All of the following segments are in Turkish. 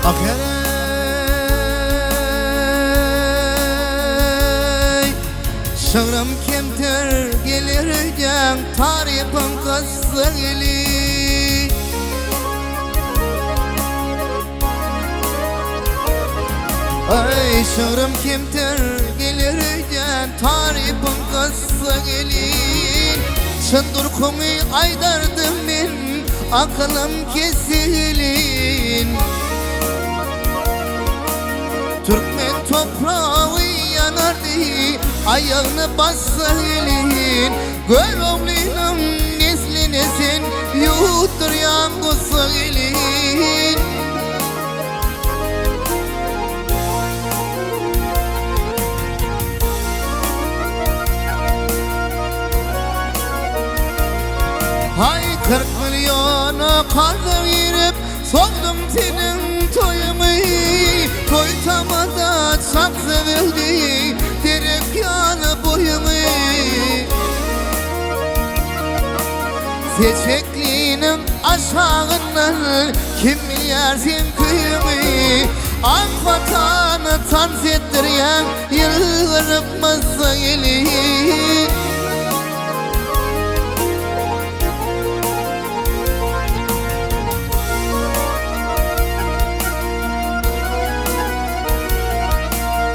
Akey şığırım kemtir gelirken tarifim kızı geli Ay şığırım kemtir gelirken tarifim kızı geli Çındır kumu aydardım ben aklım kesilin Türkmen toprağı yanardı ayağını bassa elin Gör oğlum nesline sen yuttur yangısı elin Hay 40 milyonu kaldım yirip soldum senin toyumu Toy tamada çok sevildi derek yanı boyumu Seçekliğinin aşağından kim yer sen kıyımı Ak vatanı tanz ettiryen yılgırıp masa gelin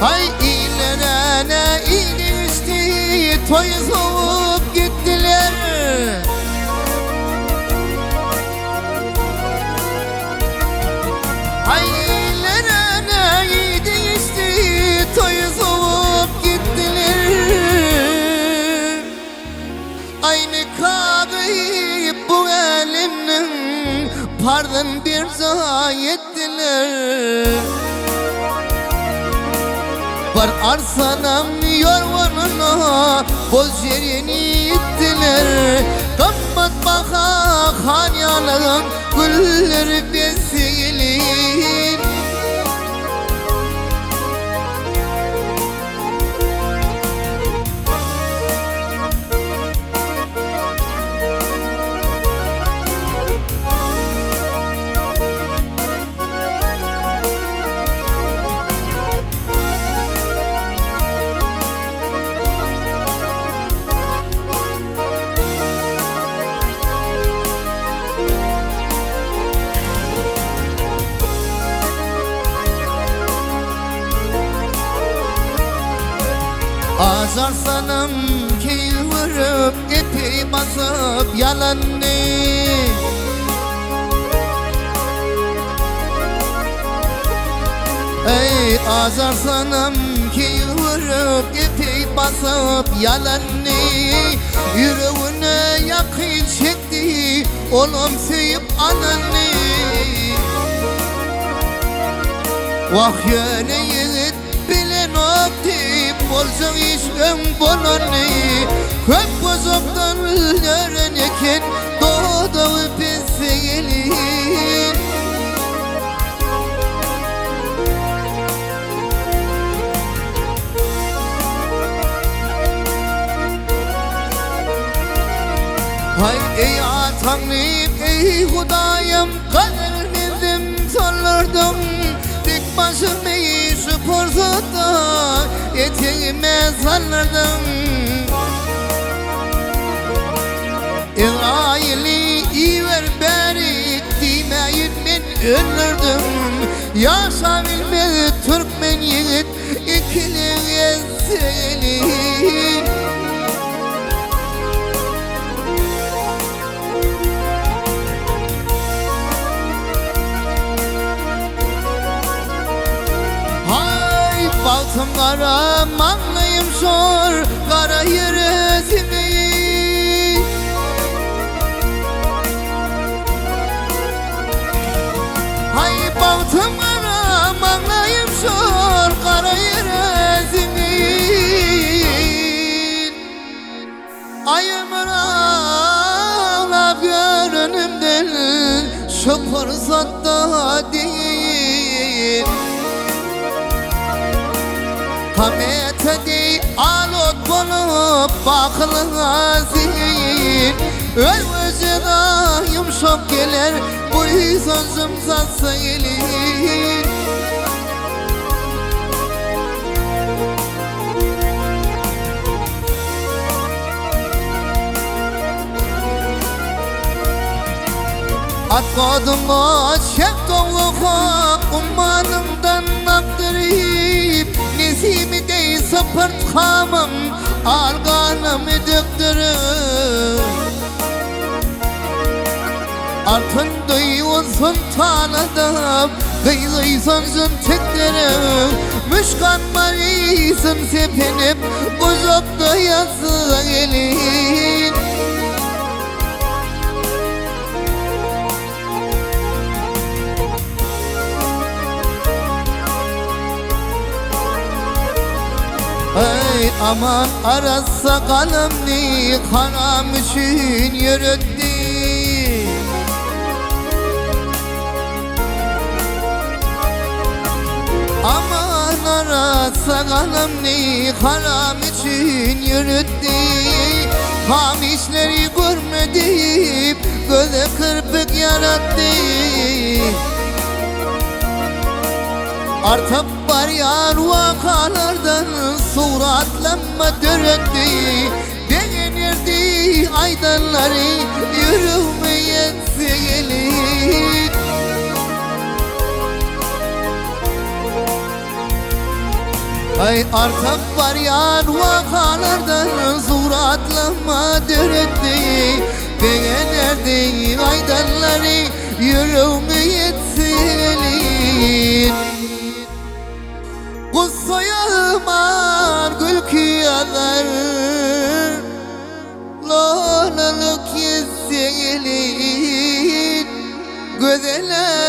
Hay ilerine ilişti toyu soğup gittiler Hay ilerine ilişti toyu soğup gittiler Aynı kağıyıp bu elimnin pardon bir zayettiler Var arsanam yorvanına boz yerini ittiler Kapat baka hanyanın gülleri besilin Azarsanım ki vurup epey basıp yalanını Ey azarsanım ki vurup epey basıp yalanını Yüreğine yakın çekti oğlum sevip ananı Vah yöne yiğit bilen okti bolsa işim bolani Köp bozuktan öğrenirken doğdu pesi gelin Hay ey Tanrım ey Hudayım kader bildim sorurdum Dik başımı şu porzada eteğime sallardım İsrail'i iver beri demeyin ben ölürdüm Yaşabilmedi Türkmen yiğit ikili gelsin Baltım kara manlayım şor kara yüresini Hay baltım kara manlayım şor kara yüresini Ayımın ağlap görünümden şu fırsatta değil Kametedi alot bulup bakılın azin Özü bana yumuşak gelir, bu sözüm satsa gelir. At kodumu şefkavluğa ummanımdan aktırıp Nesimi dey sıpırt kamım arganımı döktürüp Altın duyuyorsun tanıdım Kıyıysın teklerim Müşkan marısın sepinip Uzakta yazı gelin Ay aman arasa kalımni kanam için yürüttü Aman arasa kalımni kanam için yürüttü Ham işleri görmedip göze kırpık yarattı Artık var yar vakalardan suratlanma döretti Beğenirdi aydanları yürümeye gelir Ay artık var yar vakalardan suratlanma döretti Beğenirdi aydanları yürümeye gelir Kutsayamar gül kıyalar Lalalık yeseğilin Gözeler